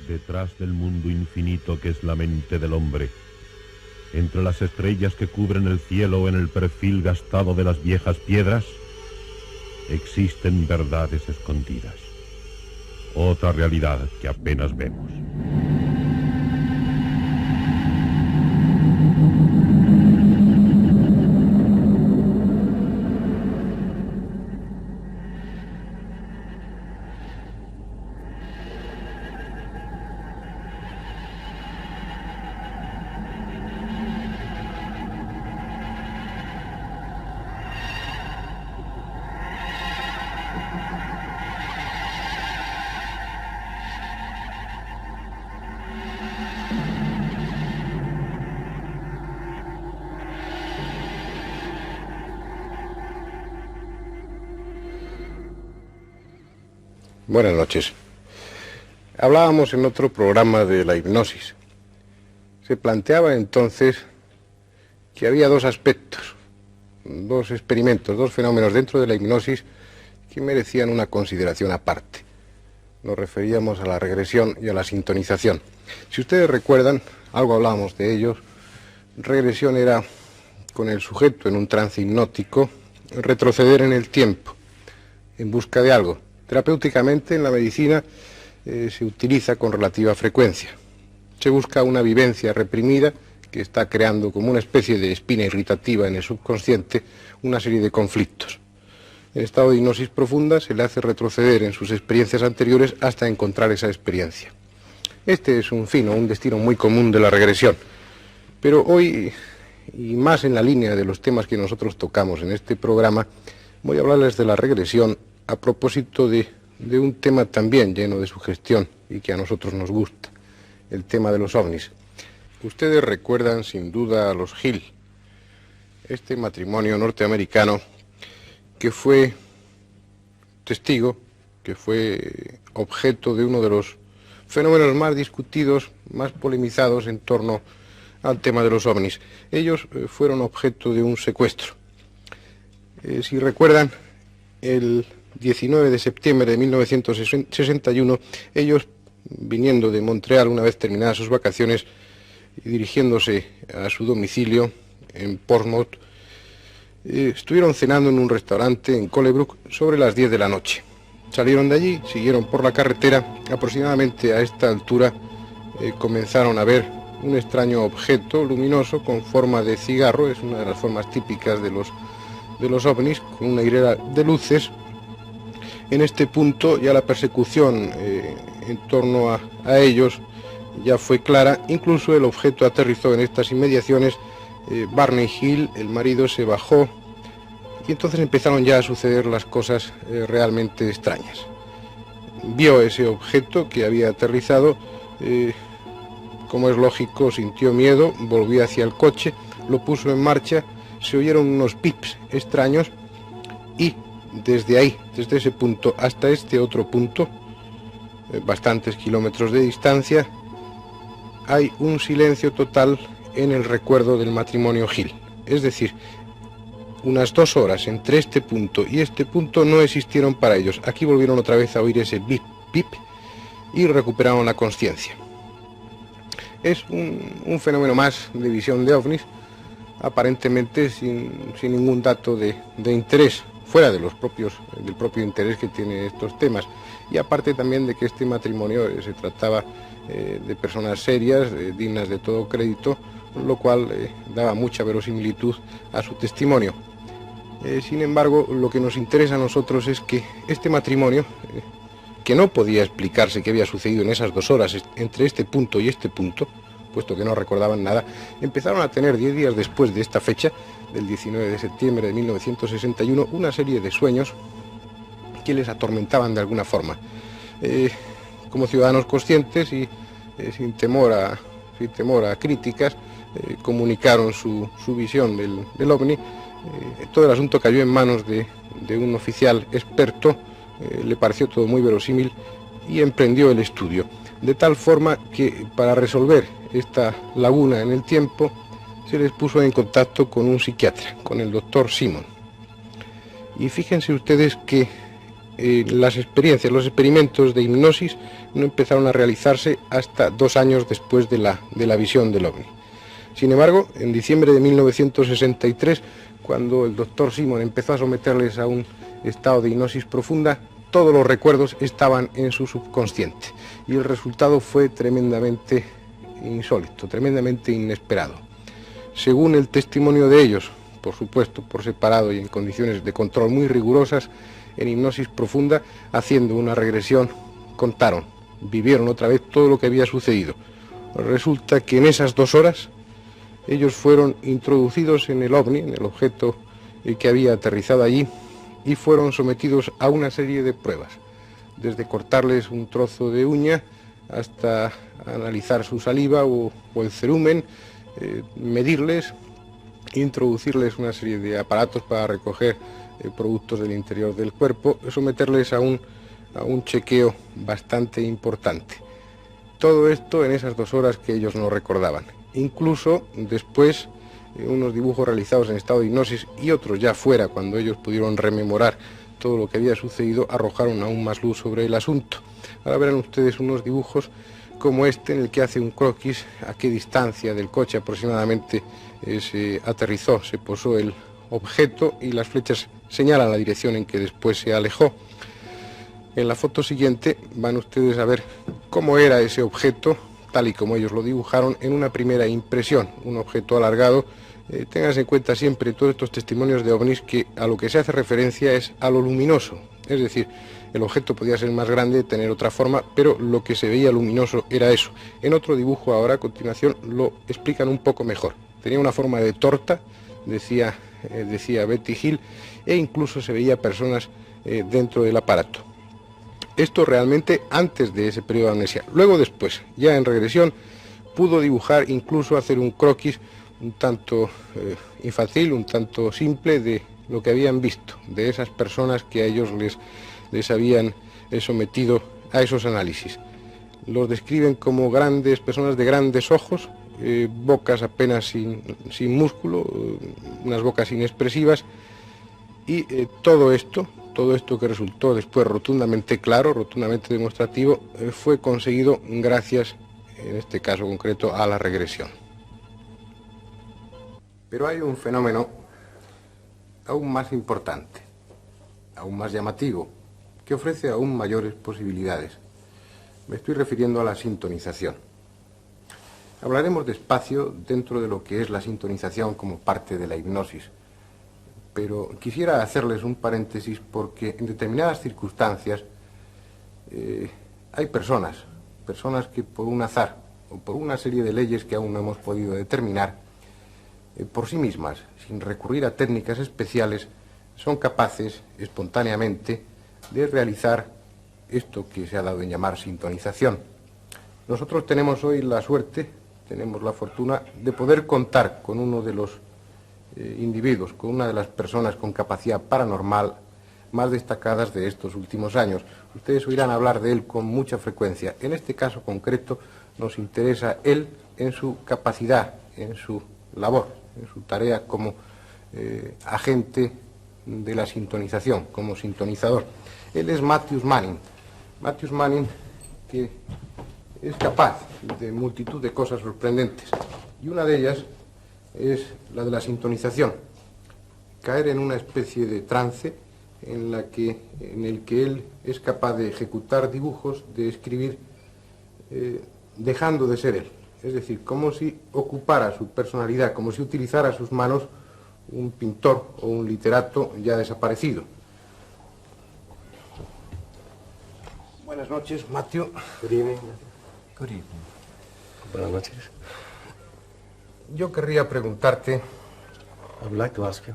Detrás del mundo infinito que es la mente del hombre, entre las estrellas que cubren el cielo en el perfil gastado de las viejas piedras, existen verdades escondidas, otra realidad que apenas vemos. Buenas noches. Hablábamos en otro programa de la hipnosis. Se planteaba entonces que había dos aspectos, dos experimentos, dos fenómenos dentro de la hipnosis que merecían una consideración aparte. Nos referíamos a la regresión y a la sintonización. Si ustedes recuerdan, algo hablábamos de ellos. Regresión era, con el sujeto en un trance hipnótico, retroceder en el tiempo en busca de algo. Terapéuticamente, en la medicina, se utiliza con relativa frecuencia. Se busca una vivencia reprimida que está creando como una especie de espina irritativa en el subconsciente una serie de conflictos. En estado de hipnosis profunda se le hace retroceder en sus experiencias anteriores hasta encontrar esa experiencia. Este es un fin o un destino muy común de la regresión. Pero hoy, y más en la línea de los temas que nosotros tocamos en este programa, voy a hablarles de la regresión a propósito de un tema también lleno de sugestión y que a nosotros nos gusta, el tema de los ovnis. Ustedes recuerdan sin duda a los Hill, este matrimonio norteamericano que fue testigo, que fue objeto de uno de los fenómenos más discutidos, más polemizados en torno al tema de los ovnis. Ellos fueron objeto de un secuestro. Si recuerdan, el 19 de septiembre de 1961, ellos, viniendo de Montreal una vez terminadas sus vacaciones y dirigiéndose a su domicilio en Portsmouth, estuvieron cenando en un restaurante en Colebrook sobre las 10 de la noche. Salieron de allí, siguieron por la carretera. Aproximadamente a esta altura comenzaron a ver un extraño objeto luminoso con forma de cigarro. Es una de las formas típicas de los ovnis, con una hilera de luces. En este punto ya la persecución en torno a ellos ya fue clara. Incluso el objeto aterrizó en estas inmediaciones. Barney Hill, el marido, se bajó y entonces empezaron ya a suceder las cosas realmente extrañas. Vio ese objeto que había aterrizado, como es lógico, sintió miedo, volvió hacia el coche, lo puso en marcha, se oyeron unos pips extraños y desde ahí, desde ese punto hasta este otro punto, bastantes kilómetros de distancia, hay un silencio total en el recuerdo del matrimonio Hill. Es decir, unas 2 horas entre este punto y este punto no existieron para ellos. Aquí volvieron otra vez a oír ese bip, bip y recuperaron la consciencia. Es un fenómeno más de visión de ovnis, aparentemente sin ningún dato de interés, fuera del propio interés que tiene estos temas. Y aparte también de que este matrimonio se trataba de personas serias, dignas de todo crédito, lo cual daba mucha verosimilitud a su testimonio. Sin embargo, lo que nos interesa a nosotros es que este matrimonio, que no podía explicarse qué había sucedido en esas 2 horas entre este punto y este punto, puesto que no recordaban nada, empezaron a tener 10 días después de esta fecha, del 19 de septiembre de 1961, una serie de sueños que les atormentaban de alguna forma. Como ciudadanos conscientes y sin temor a críticas, comunicaron su visión del ovni. Todo el asunto cayó en manos de un oficial experto, le pareció todo muy verosímil y emprendió el estudio. De tal forma que para resolver esta laguna en el tiempo se les puso en contacto con un psiquiatra, con el doctor Simon. Y fíjense ustedes que las experiencias, los experimentos de hipnosis no empezaron a realizarse hasta 2 años después de la visión del ovni. Sin embargo, en diciembre de 1963, cuando el doctor Simon empezó a someterles a un estado de hipnosis profunda, todos los recuerdos estaban en su subconsciente y el resultado fue tremendamente insólito, tremendamente inesperado. Según el testimonio de ellos, por supuesto por separado y en condiciones de control muy rigurosas, en hipnosis profunda, haciendo una regresión, contaron, vivieron otra vez todo lo que había sucedido. Resulta que en esas 2 horas ellos fueron introducidos en el ovni, en el objeto que había aterrizado allí, y fueron sometidos a una serie de pruebas, desde cortarles un trozo de uña hasta analizar su saliva o el cerumen, medirles, introducirles una serie de aparatos para recoger productos del interior del cuerpo, someterles a un chequeo bastante importante. Todo esto en esas 2 horas que ellos no recordaban. Incluso después, unos dibujos realizados en estado de hipnosis y otros ya fuera, cuando ellos pudieron rememorar todo lo que había sucedido, arrojaron aún más luz sobre el asunto. Ahora verán ustedes unos dibujos como este, en el que hace un croquis a qué distancia del coche aproximadamente se aterrizó, se posó el objeto, y las flechas señalan la dirección en que después se alejó. En la foto siguiente van ustedes a ver cómo era ese objeto, tal y como ellos lo dibujaron en una primera impresión, un objeto alargado. Ténganse en cuenta siempre todos estos testimonios de ovnis que a lo que se hace referencia es a lo luminoso, es decir, el objeto podía ser más grande, tener otra forma, pero lo que se veía luminoso era eso. En otro dibujo ahora, a continuación, lo explican un poco mejor. Tenía una forma de torta, decía Betty Hill, e incluso se veía personas dentro del aparato. Esto realmente antes de ese periodo de amnesia. Luego después, ya en regresión, pudo dibujar, incluso hacer un croquis un tanto infantil, un tanto simple de lo que habían visto, de esas personas que a ellos les habían sometido a esos análisis. Los describen como grandes personas de grandes ojos, bocas apenas sin músculo, unas bocas inexpresivas, y todo esto que resultó después rotundamente claro, rotundamente demostrativo, fue conseguido gracias, en este caso concreto, a la regresión. Pero hay un fenómeno aún más importante, aún más llamativo, que ofrece aún mayores posibilidades. Me estoy refiriendo a la sintonización. Hablaremos despacio dentro de lo que es la sintonización como parte de la hipnosis, pero quisiera hacerles un paréntesis porque en determinadas circunstancias hay personas que por un azar o por una serie de leyes que aún no hemos podido determinar, por sí mismas, sin recurrir a técnicas especiales, son capaces espontáneamente de realizar esto que se ha dado en llamar sintonización. Nosotros tenemos hoy la suerte, tenemos la fortuna de poder contar con uno de los individuos, con una de las personas con capacidad paranormal más destacadas de estos últimos años. Ustedes oirán hablar de él con mucha frecuencia. En este caso concreto nos interesa él en su capacidad, en su labor, en su tarea como agente de la sintonización, como sintonizador. Él es Matthew Manning. Matthew Manning, que es capaz de multitud de cosas sorprendentes, y una de ellas es la de la sintonización. Caer en una especie de trance en el que él es capaz de ejecutar dibujos, de escribir, dejando de ser él. Es decir, como si ocupara su personalidad, como si utilizara sus manos un pintor o un literato ya desaparecido. Buenas noches, Matthew. Good evening. Good evening. Buenas noches. Yo querría preguntarte, I would like to ask you,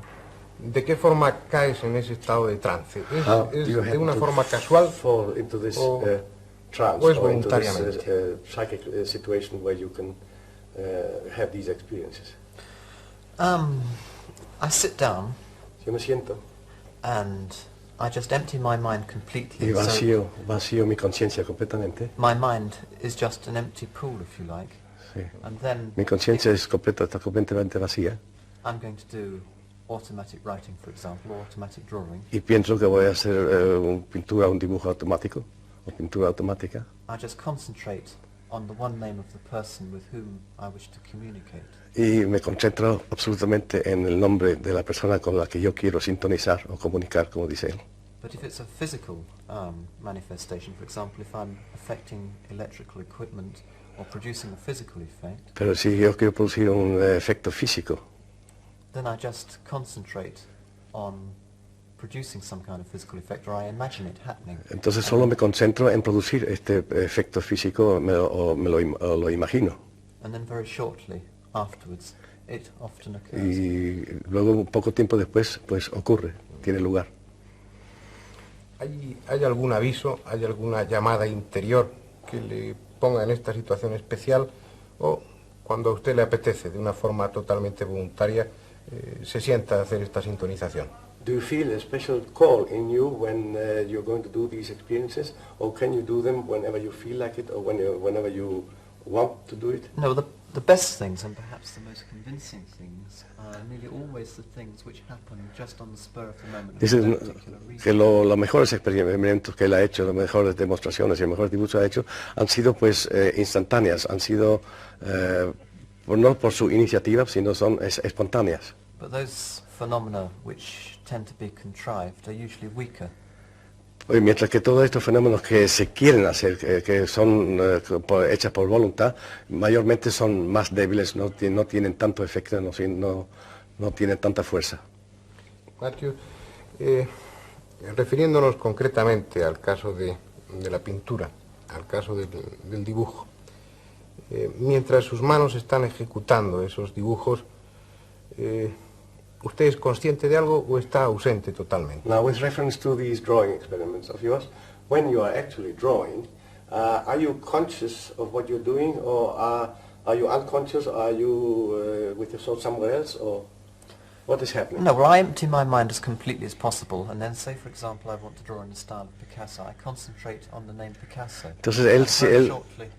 ¿de qué forma caes en ese estado de trance? ¿Es you de una happen to forma casual fall into this trance o es or into this voluntariamente? psychic situation where you can have these experiences? I sit down Yo me siento and I just empty my mind y completely. vacío mi conciencia completamente. My mind is just an empty pool, if you like. Sí. And then Mi conciencia está completamente vacía. I'm going to do automatic writing, for example, or automatic drawing, y pienso que voy a hacer pintura, un dibujo automático, o pintura automática, I just concentrate on the one name of the person with whom I wish to communicate. y me concentro absolutamente en el nombre de la persona con la que yo quiero sintonizar o comunicar, como dice él. But if it's a physical manifestation, for example, if I'm affecting electrical equipment or producing a physical effect, Pero si yo quiero producir un efecto físico, then I just concentrate on producing some kind of physical effect, or I imagine it happening. entonces solo me concentro en producir este efecto físico o lo imagino. And then very shortly afterwards, it often occurs. Y luego, un poco tiempo después, pues ocurre, tiene lugar. ¿Hay algún aviso, hay alguna llamada interior que le ponga en esta situación especial, o cuando a usted le apetece, de una forma totalmente voluntaria, se sienta a hacer esta sintonización? Do you feel a special call in you when you're going to do these experiences, or can you do them whenever you feel like it, or whenever you want to do it? No, the best things, and perhaps the most convincing things, are nearly always the things which happen just on the spur of the moment. Dice for no particular reason. que los mejores experimentos que él ha hecho, las mejores demostraciones y los mejores dibujos que ha hecho han sido pues instantáneas, han sido no por su iniciativa, sino son espontáneas. But those phenomena which tend to be contrived are usually weaker. Mientras que todos estos fenómenos que se quieren hacer, que son hechas por voluntad, mayormente son más débiles, no tienen tanto efecto, no tienen tanta fuerza. Matthew, refiriéndonos concretamente al caso de la pintura, al caso del dibujo, mientras sus manos están ejecutando esos dibujos, ¿usted es consciente de algo o está ausente totalmente? Now, with reference to these drawing experiments of yours, when you are actually drawing, are you conscious of what you're doing, or are you unconscious, or are you with yourself somewhere else, or what is happening? No, well, I empty my mind as completely as possible, and then say, for example, I want to draw in the style of Picasso. I concentrate on the name Picasso. Entonces And very shortly,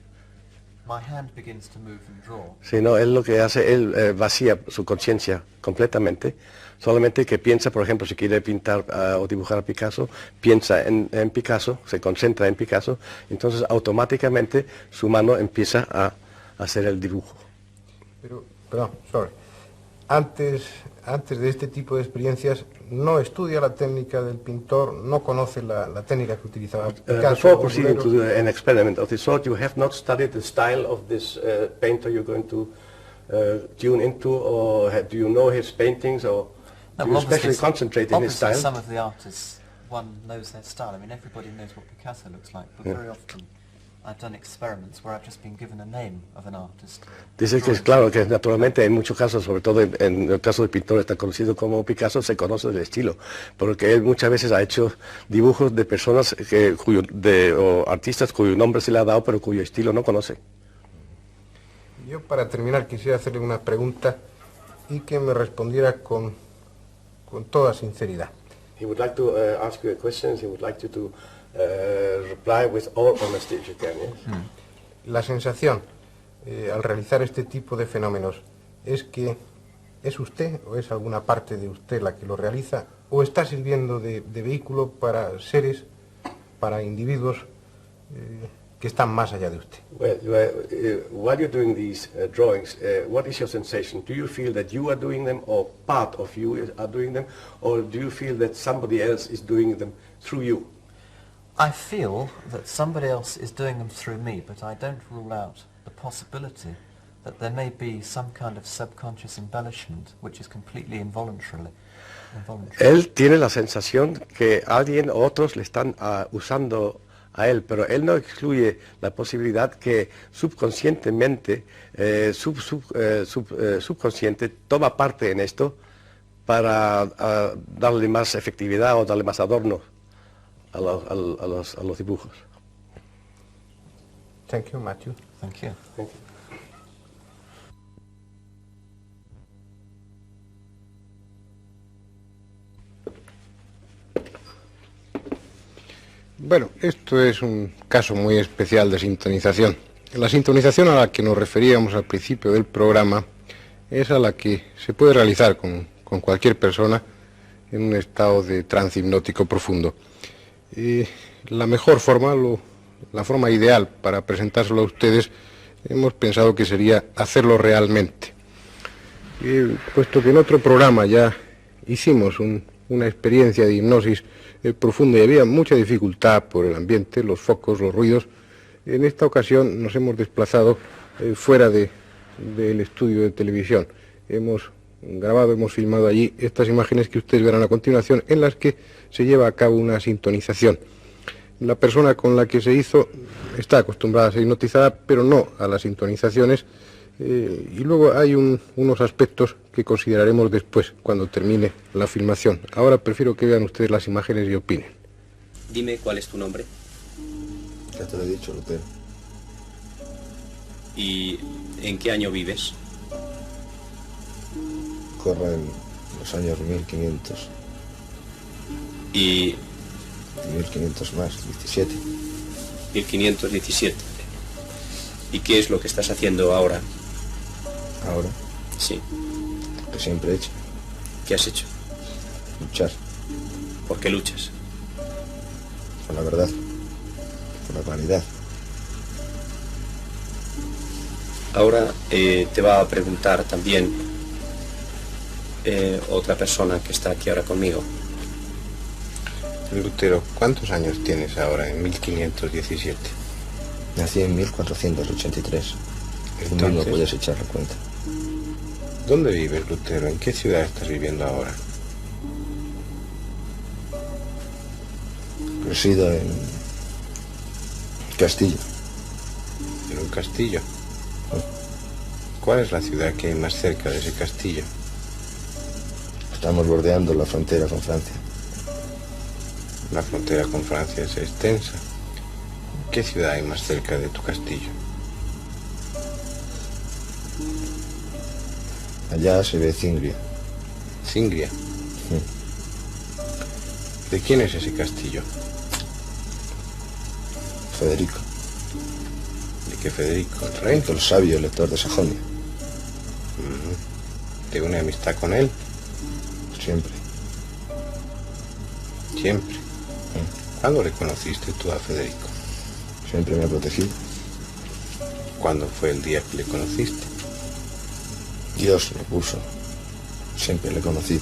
my hand begins to move and draw. Sí, no, él lo que hace, él vacía su conciencia completamente, solamente que piensa, por ejemplo, si quiere pintar o dibujar a Picasso, piensa en Picasso, se concentra en Picasso, entonces automáticamente su mano empieza a hacer el dibujo. Pero, perdón, sorry. Antes de este tipo de experiencias, no estudia la técnica del pintor, no conoce la técnica que utilizaba Picasso. Before proceeding to an experiment of this sort, you have not studied the style of this painter you're going to tune into, or do you know his paintings, or do you especially concentrate in his Obviously, style? some of the artists, one knows their style. I mean, everybody knows what Picasso looks like, but very often I've done experiments where I've just been given a name of an artist. Dice que es claro que naturalmente en muchos casos, sobre todo en el caso de pintores tan conocidos como Picasso, se conoce el estilo, porque él muchas veces ha hecho dibujos de personas o artistas cuyo nombre se le ha dado pero cuyo estilo no conoce. Yo, para terminar, quisiera hacerle una pregunta y que me respondiera con toda sinceridad. He would like to ask you a question. He would like you to reply with all honesty if you can. Yes? La sensación al realizar este tipo de fenómenos es que es usted o es alguna parte de usted la que lo realiza, o está sirviendo de vehículo para seres, para individuos que están más allá de usted. Well, while you're doing these drawings, what is your sensation? Do you feel that you are doing them, or part of you are doing them, or do you feel that somebody else is doing them through you? I feel that somebody else is doing them through me, but I don't rule out the possibility that there may be some kind of subconscious embellishment which is completely involuntary. Él tiene la sensación que alguien o otros le están usando a él, pero él no excluye la posibilidad que subconscientemente, subconsciente toma parte en esto para darle más efectividad o darle más adorno a los dibujos. Thank you, Matthew. Thank you. Thank you. Bueno, esto es un caso muy especial de sintonización. La sintonización a la que nos referíamos al principio del programa es a la que se puede realizar con con cualquier persona en un estado de trance hipnótico profundo. La mejor forma, la forma ideal para presentárselo a ustedes, hemos pensado que sería hacerlo realmente. Puesto que en otro programa ya hicimos una experiencia de hipnosis profunda y había mucha dificultad por el ambiente, los focos, los ruidos, en esta ocasión nos hemos desplazado fuera del estudio de televisión. Hemos grabado, hemos filmado allí estas imágenes que ustedes verán a continuación, en las que se lleva a cabo una sintonización. La persona con la que se hizo está acostumbrada a ser hipnotizada, pero no a las sintonizaciones, y luego hay unos aspectos que consideraremos después, cuando termine la filmación. Ahora prefiero que vean ustedes las imágenes y opinen. Dime cuál es tu nombre. Ya te lo he dicho, Lutero. ¿Y en qué año vives? Corren los años 1500. ¿Y 1500 más, 17. 1517? ¿Y qué es lo que estás haciendo ahora? Ahora, Sí. lo que siempre he hecho, ¿Qué has hecho? luchar ¿Por qué luchas? por la verdad, por la claridad. Ahora te va a preguntar también otra persona que está aquí ahora conmigo. Lutero, ¿cuántos años tienes ahora en 1517? Nací en 1483. Tú mismo Entonces, puedes echar la cuenta. ¿dónde vives, Lutero? ¿En qué ciudad estás viviendo ahora? Resido en Castillo. En un castillo. ¿Cuál es la ciudad que hay más cerca de ese castillo? Estamos bordeando la frontera con Francia. La frontera con Francia es extensa. ¿Qué ciudad hay más cerca de tu castillo? Allá se ve Cingria. Cingria. ¿De quién es ese castillo? Federico. ¿De qué Federico? ¿El rey? El sabio elector de Sajonia. ¿Te une amistad con él? Siempre. Siempre. ¿Cuándo le conociste tú a Federico? Siempre me ha protegido. ¿Cuándo fue el día que le conociste? Dios lo puso. Siempre le he conocido.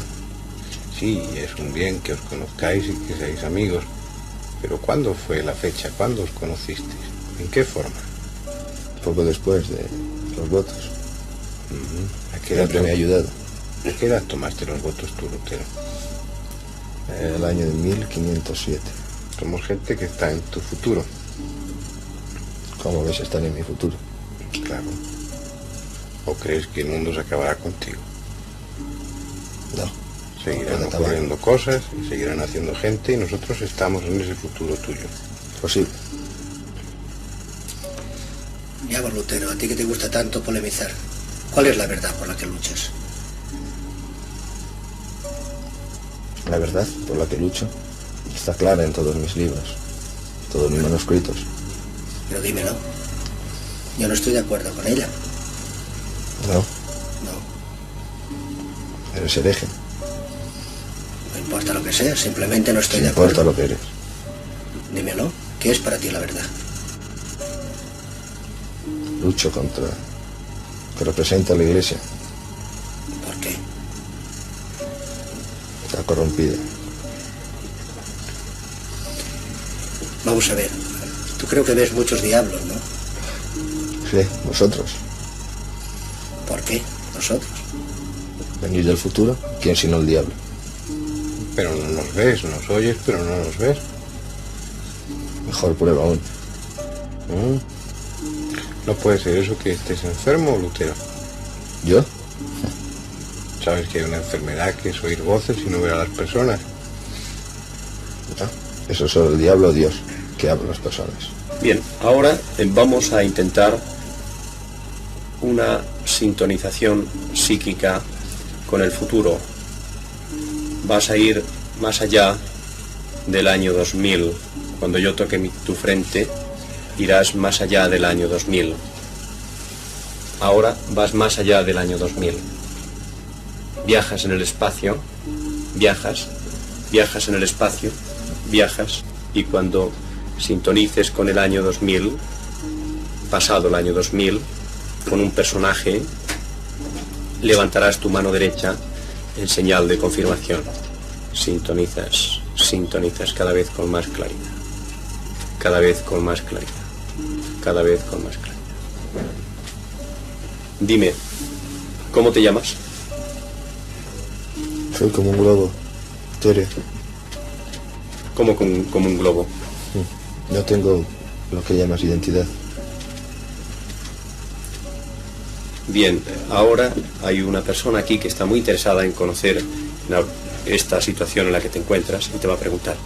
Sí, es un bien que os conozcáis y que seáis amigos. Pero ¿cuándo fue la fecha? ¿Cuándo os conocisteis? ¿En qué forma? Poco después de los votos. ¿A qué edad Siempre me ha ayudado. ¿A qué edad tomaste los votos tú, Lutero? El año de 1507. Somos gente que está en tu futuro. ¿Cómo ves estar en mi futuro? Claro. ¿O crees que el mundo se acabará contigo? No. Seguirán puede acabar. ocurriendo cosas y seguirán haciendo gente y nosotros estamos en ese futuro tuyo. Posible. Ya, Lutero, a ti que te gusta tanto polemizar, ¿cuál es la verdad por la que luchas? La verdad por la que lucho está clara en todos mis libros, todos mis manuscritos. Pero dímelo. Yo no estoy de acuerdo con ella. No, No, eres hereje. no importa lo que sea, simplemente no estoy No de acuerdo. importa lo que eres. Dímelo. ¿Qué es para ti la verdad? Lucho contra que representa a la Iglesia. ¿Por qué? Está corrompida. Vamos a ver. Tú creo que ves muchos diablos, ¿no? Sí, vosotros. ¿Por qué? Nosotros. Venís del futuro. ¿Quién sino el diablo? Pero no nos ves, nos oyes, pero no nos ves. Mejor prueba aún. No puede ser eso que estés enfermo, Lutero. ¿Yo? Sabes que hay una enfermedad que es oír voces y no ver a las personas. No. Eso es solo el diablo o Dios que habla a las personas. Bien, ahora vamos a intentar una sintonización psíquica con el futuro. Vas a ir más allá del año 2000. Cuando yo toque tu frente, irás más allá del año 2000. Ahora vas más allá del año 2000. viajas en el espacio, viajas en el espacio, viajas, y cuando sintonices con el año 2000, pasado el año 2000, con un personaje, levantarás tu mano derecha en señal de confirmación. Sintonizas cada vez con más claridad, cada vez con más claridad, cada vez con más claridad. Dime, ¿cómo te llamas? Soy como un globo, Tere. ¿Cómo como un globo? No tengo lo que llamas identidad. Bien, ahora hay una persona aquí que está muy interesada en conocer esta situación en la que te encuentras y te va a preguntar.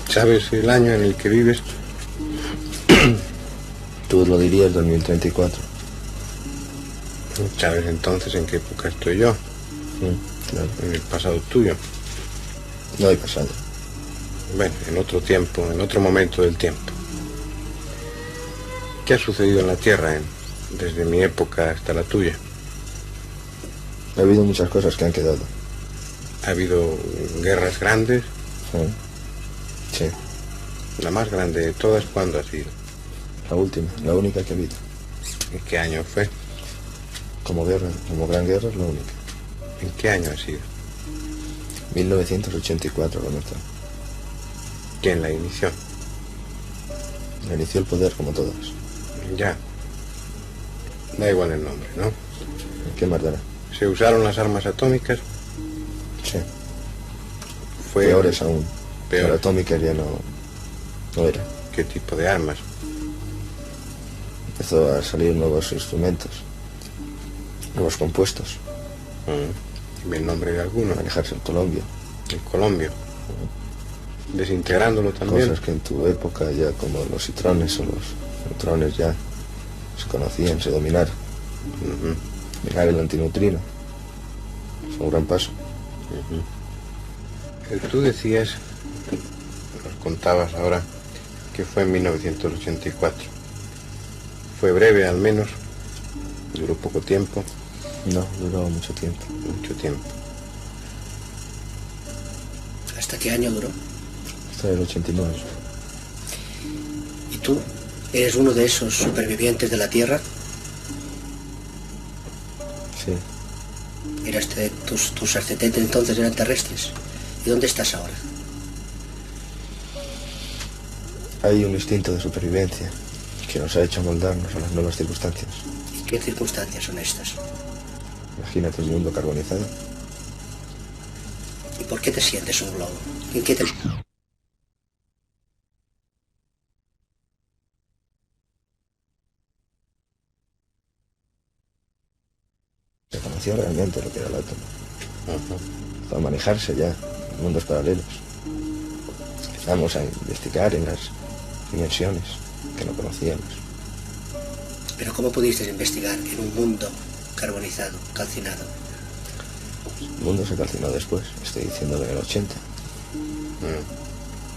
¿Sabes el año en el que vives? Tú lo dirías 2034. ¿Sabes entonces en qué época estoy yo? Claro. En el pasado tuyo. No hay pasado. Bueno, en otro tiempo, en otro momento del tiempo. ¿Qué ha sucedido en la Tierra desde mi época hasta la tuya? Ha habido muchas cosas que han quedado. ¿Ha habido guerras grandes? Sí. La más grande de todas, ¿cuándo ha sido? La última, la única que ha habido. ¿En qué año fue? Como guerra, como gran guerra es la única. ¿En qué año ha sido? 1984 comenzó. ¿Quién la inició? La inició el poder como todas. Ya. Da igual el nombre, ¿no? ¿Qué más dará? ¿Se usaron las armas atómicas? Sí. Fue Peores aún. Peor. La atómica ya no era. ¿Qué tipo de armas? Empezó a salir nuevos instrumentos, nuevos compuestos. Dime el nombre de alguno. Manejarse el colombio. El colombio. Desintegrándolo también. Cosas que en tu época ya como los citrones o los neutrones ya se conocían, se dominaron. Mirar el antineutrino. Fue un gran paso. Tú decías, nos contabas ahora, que fue en 1984. Fue breve al menos, duró poco tiempo. No, duró mucho tiempo. Mucho tiempo. ¿Hasta qué año duró? Hasta el 89. ¿Y tú? ¿Eres uno de esos supervivientes de la Tierra? Sí. ¿Tus ascendentes entonces eran terrestres? ¿Y dónde estás ahora? Hay un instinto de supervivencia que nos ha hecho moldarnos a las nuevas circunstancias. ¿Y qué circunstancias son estas? Imagínate un mundo carbonizado. ¿Y por qué te sientes un globo? ¿En qué te... Se conoció realmente lo que era el átomo. Empezó a manejarse ya en mundos paralelos. Empezamos a investigar en las dimensiones que no conocíamos. ¿Pero cómo pudiste investigar en un mundo carbonizado, calcinado? El mundo se calcinó después, estoy diciendo en el 80.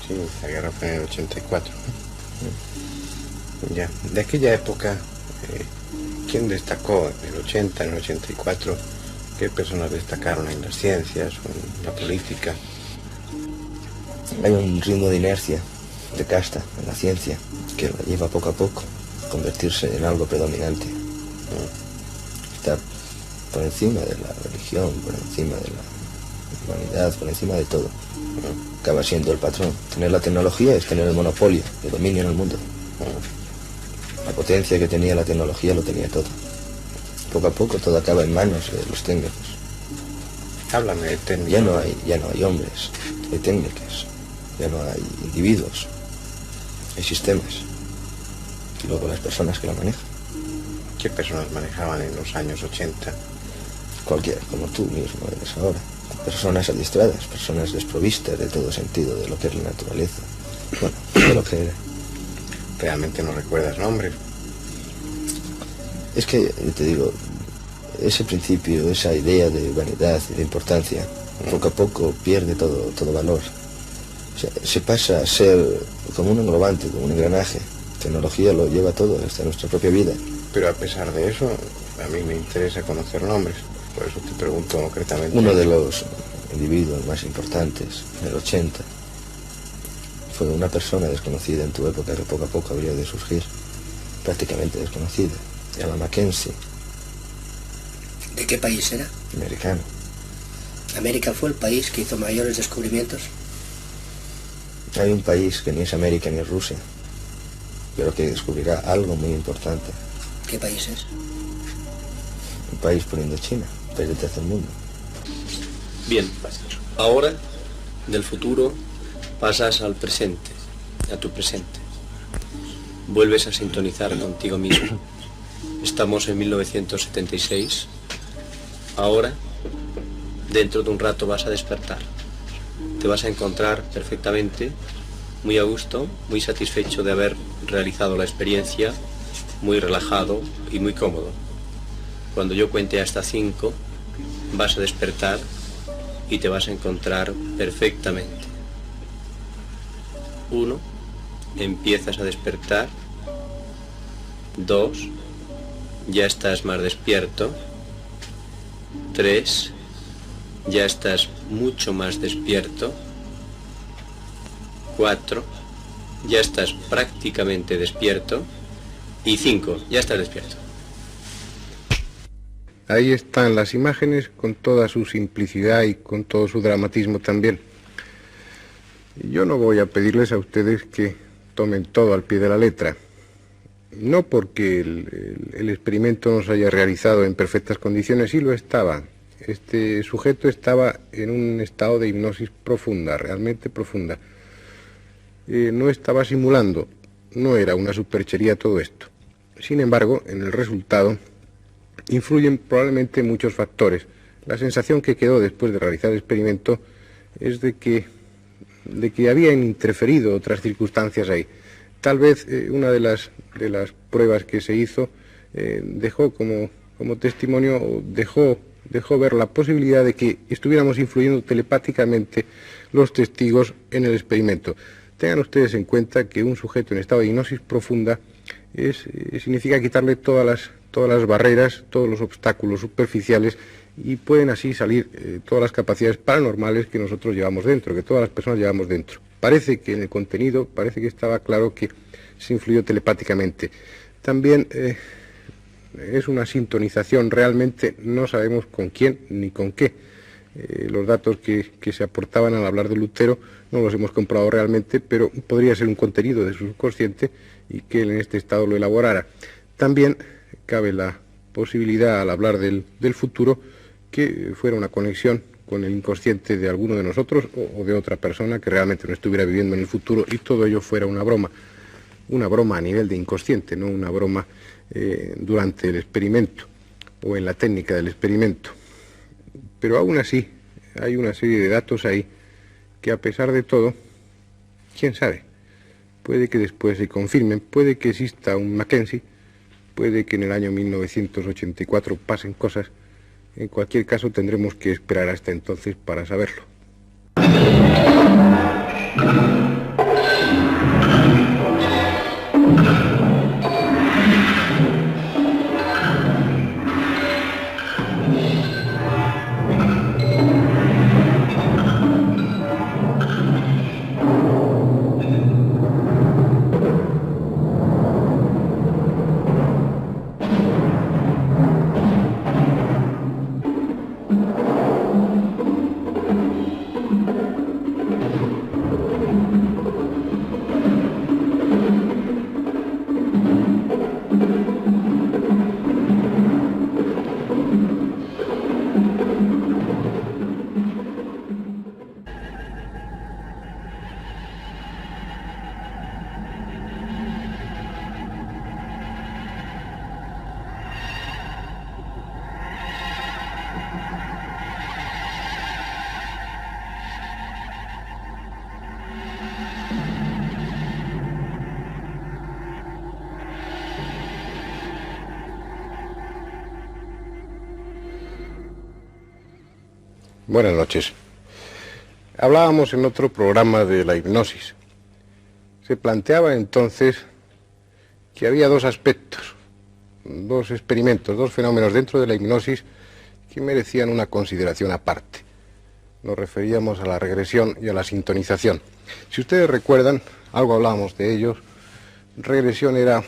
Sí, la guerra fue en el 84. Ya, de aquella época, ¿quién destacó en el 80, en el 84? ¿Qué personas destacaron en las ciencias o en la política? Hay un ritmo de inercia, de casta, en la ciencia, que la lleva poco a poco a convertirse en algo predominante. Estar por encima de la religión, por encima de la humanidad, por encima de todo. Acaba siendo el patrón. Tener la tecnología es tener el monopolio, el dominio en el mundo. La potencia que tenía la tecnología lo tenía todo. Poco a poco todo acaba en manos de los técnicos. Háblame de técnicos. Ya no hay hombres, hay técnicas. Ya no hay individuos, hay sistemas. Y luego las personas que la manejan. ¿Qué personas manejaban en los años 80? Cualquiera, como tú mismo eres ahora. Personas adiestradas, personas desprovistas de todo sentido de lo que es la naturaleza. Bueno, de lo que era. Realmente no recuerdas nombres. Es que, yo te digo, ese principio, esa idea de vanidad y de importancia, poco a poco pierde todo valor. O sea, se pasa a ser como un englobante, como un engranaje. La tecnología lo lleva todo, hasta nuestra propia vida. Pero a pesar de eso, a mí me interesa conocer nombres. Por eso te pregunto concretamente. Uno de los individuos más importantes del 80 fue una persona desconocida en tu época que poco a poco habría de surgir, prácticamente desconocida. Se llama Mackenzie. ¿De qué país era? Americano. ¿América fue el país que hizo mayores descubrimientos? Hay un país que ni es América ni es Rusia, pero que descubrirá algo muy importante. ¿Qué país es? Un país por Indochina, un país del tercer mundo. Bien, ahora del futuro pasas al presente, a tu presente. Vuelves a sintonizar contigo mismo. Estamos en 1976. Ahora, dentro de un rato vas a despertar. Te vas a encontrar perfectamente, muy a gusto, muy satisfecho de haber realizado la experiencia, muy relajado y muy cómodo. Cuando yo cuente hasta 5, vas a despertar y te vas a encontrar perfectamente. 1, empiezas a despertar. 2, ya estás más despierto. 3, ya estás mucho más despierto. 4, ya estás prácticamente despierto. Y 5, ya estás despierto. Ahí están las imágenes con toda su simplicidad y con todo su dramatismo también. Yo no voy a pedirles a ustedes que tomen todo al pie de la letra. No porque el experimento no se haya realizado en perfectas condiciones, sí lo estaba. Este sujeto estaba en un estado de hipnosis profunda, realmente profunda. No estaba simulando, no era una superchería todo esto. Sin embargo, en el resultado influyen probablemente muchos factores. La sensación que quedó después de realizar el experimento es de que habían interferido otras circunstancias ahí. Tal vez una de las pruebas que se hizo dejó como testimonio, o dejó ver la posibilidad de que estuviéramos influyendo telepáticamente los testigos en el experimento. Tengan ustedes en cuenta que un sujeto en estado de hipnosis profunda significa quitarle todas las barreras, todos los obstáculos superficiales, y pueden así salir todas las capacidades paranormales que nosotros llevamos dentro, que todas las personas llevamos dentro. Parece que en el contenido, parece que estaba claro que se influyó telepáticamente. También es una sintonización, realmente no sabemos con quién ni con qué. Los datos que se aportaban al hablar de Lutero no los hemos comprobado realmente, pero podría ser un contenido de su subconsciente y que él en este estado lo elaborara. También cabe la posibilidad, al hablar del futuro, que fuera una conexión con el inconsciente de alguno de nosotros o de otra persona que realmente no estuviera viviendo en el futuro, y todo ello fuera una broma a nivel de inconsciente, no una broma durante el experimento o en la técnica del experimento. Pero aún así hay una serie de datos ahí que, a pesar de todo, quién sabe, puede que después se confirmen, puede que exista un Mackenzie, puede que en el año 1984 pasen cosas. En cualquier caso, tendremos que esperar hasta entonces para saberlo. Buenas noches. Hablábamos en otro programa de la hipnosis. Se planteaba entonces que había dos aspectos, dos experimentos, dos fenómenos dentro de la hipnosis que merecían una consideración aparte. Nos referíamos a la regresión y a la sintonización. Si ustedes recuerdan, algo hablábamos de ellos. Regresión era,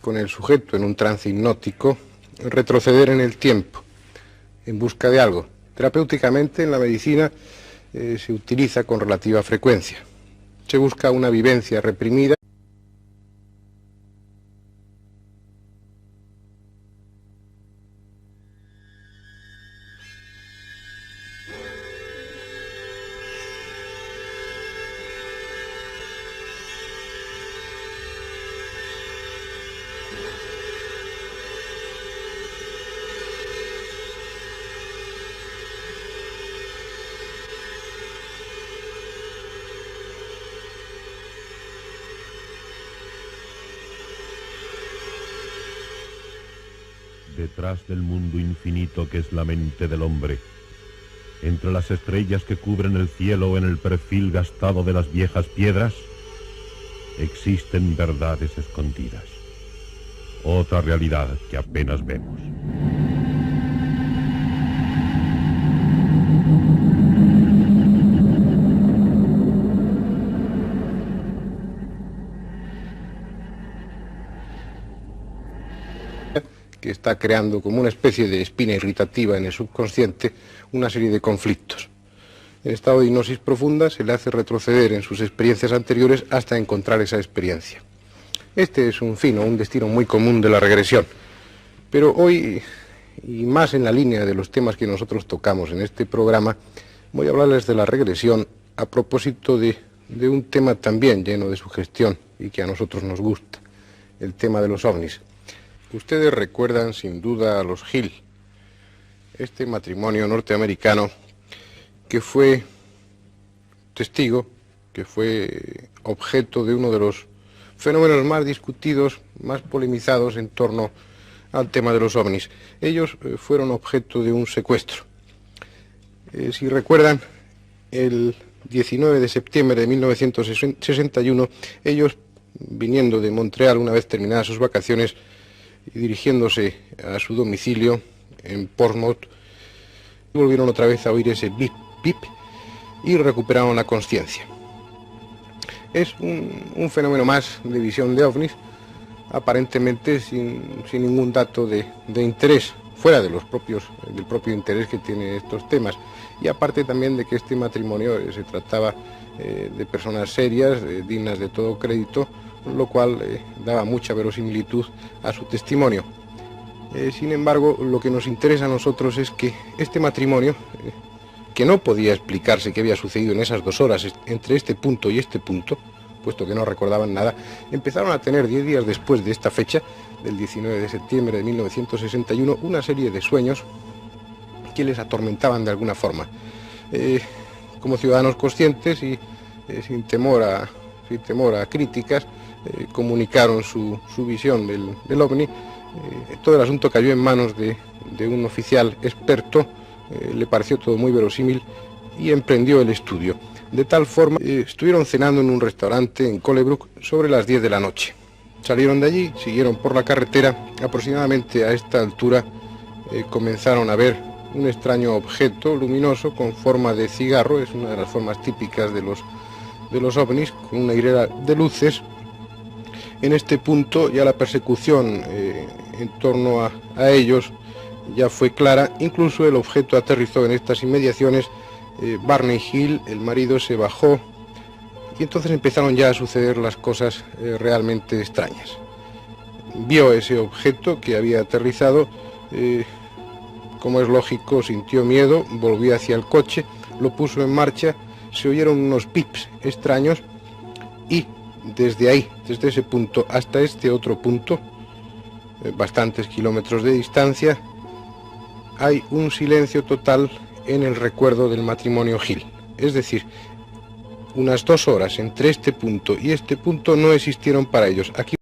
con el sujeto en un trance hipnótico, retroceder en el tiempo, en busca de algo. Terapéuticamente, en la medicina, se utiliza con relativa frecuencia. Se busca una vivencia reprimida. Detrás del mundo infinito que es la mente del hombre, entre las estrellas que cubren el cielo en el perfil gastado de las viejas piedras, existen verdades escondidas, otra realidad que apenas vemos. Que está creando como una especie de espina irritativa en el subconsciente una serie de conflictos. En estado de hipnosis profunda se le hace retroceder en sus experiencias anteriores hasta encontrar esa experiencia. Este es un fin o un destino muy común de la regresión, pero hoy, y más en la línea de los temas que nosotros tocamos en este programa, voy a hablarles de la regresión a propósito de un tema también lleno de sugestión y que a nosotros nos gusta, el tema de los ovnis. Ustedes recuerdan sin duda a los Hill, este matrimonio norteamericano que fue testigo, que fue objeto de uno de los fenómenos más discutidos, más polemizados en torno al tema de los ovnis. Ellos fueron objeto de un secuestro. Si recuerdan, el 19 de septiembre de 1961, ellos, viniendo de Montreal una vez terminadas sus vacaciones, y dirigiéndose a su domicilio en Portsmouth, volvieron otra vez a oír ese bip, bip, y recuperaron la conciencia. Es un fenómeno más de visión de ovnis, aparentemente sin ningún dato de interés, fuera de del propio interés que tienen estos temas, y aparte también de que este matrimonio se trataba de personas serias, dignas de todo crédito, lo cual daba mucha verosimilitud a su testimonio. Sin embargo, lo que nos interesa a nosotros es que este matrimonio, que no podía explicarse qué había sucedido en esas 2 horas entre este punto y este punto, puesto que no recordaban nada, empezaron a tener 10 días después de esta fecha, del 19 de septiembre de 1961, una serie de sueños que les atormentaban de alguna forma. Como ciudadanos conscientes y sin temor a críticas, comunicaron su visión del ovni. Todo el asunto cayó en manos de un oficial experto, le pareció todo muy verosímil y emprendió el estudio. De tal forma, estuvieron cenando en un restaurante en Colebrook sobre las 10 de la noche. Salieron de allí, siguieron por la carretera, aproximadamente a esta altura comenzaron a ver un extraño objeto luminoso con forma de cigarro, es una de las formas típicas de los ovnis, con una hilera de luces. En este punto ya la persecución en torno a ellos ya fue clara, incluso el objeto aterrizó en estas inmediaciones. Barney Hill, el marido, se bajó y entonces empezaron ya a suceder las cosas realmente extrañas. Vio ese objeto que había aterrizado, como es lógico, sintió miedo, volvió hacia el coche, lo puso en marcha, se oyeron unos pips extraños y desde ahí, desde ese punto hasta este otro punto, bastantes kilómetros de distancia, hay un silencio total en el recuerdo del matrimonio Hill. Es decir, unas 2 horas entre este punto y este punto no existieron para ellos. Aquí